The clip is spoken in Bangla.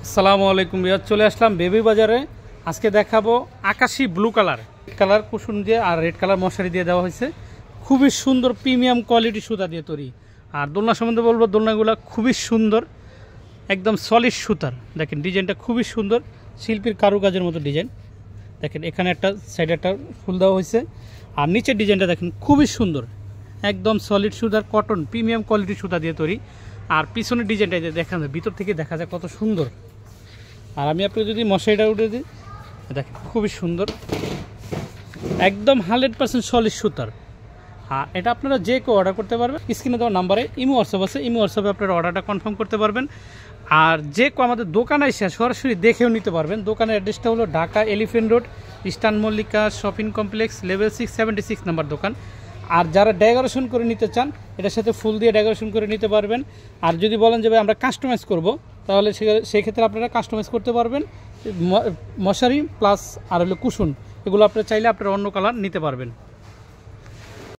আসসালামু আলাইকুম রিয়াজ, চলে আসলাম বেবি বাজারে। আজকে দেখাবো আকাশি ব্লু কালার কুসুম দিয়ে আর রেড কালার মশারি দিয়ে দেওয়া হয়েছে। খুবই সুন্দর প্রিমিয়াম কোয়ালিটি সুতা দিয়ে তৈরি। আর দোলনা সম্বন্ধে বলবো, দোলনাগুলো খুবই সুন্দর, একদম সলিড সুতার। দেখেন ডিজাইনটা খুবই সুন্দর, শিল্পীর কারুকাজের মতো ডিজাইন। দেখেন এখানে একটা সাইডে একটা ফুল দেওয়া হয়েছে, আর নিচের ডিজাইনটা দেখেন খুবই সুন্দর, একদম সলিড সুতার কটন প্রিমিয়াম কোয়ালিটি সুতা দিয়ে তৈরি। আর পিছনের ডিজাইনটা দেখা যায়, ভিতর থেকে দেখা যায় কত সুন্দর। আর আমি আপনাকে যদি মশারিটা উঠে দিই, দেখেন খুবই সুন্দর, একদম 100% সলিড সুতার। আর এটা আপনারা যে কেউ অর্ডার করতে পারবেন। স্ক্রিনে দেওয়া নাম্বারে ইমো হোয়াটসঅ্যাপ আছে, ইমো হোয়াটসঅ্যাপে আপনারা অর্ডারটা কনফার্ম করতে পারবেন। আর যে কেউ আমাদের দোকানে এসে সরাসরি দেখেও নিতে পারবেন। দোকানের অ্যাড্রেসটা হলো Dhaka elephant road, eastern Mallika shopping complex, level 6, 76 number দোকান। আর যারা ডেকোরেশন করে নিতে চান, এটার সাথে ফুল দিয়ে ডেকোরেশন করে নিতে পারবেন। আর যদি বলেন যে ভাই আমরা কাস্টমাইজ করব, তাহলে সেক্ষেত্রে আপনারা কাস্টমাইজ করতে পারবেন। মশারি প্লাস আর হলো কুশন, এগুলো আপনারা চাইলে আপনারা অন্য কালার নিতে পারবেন।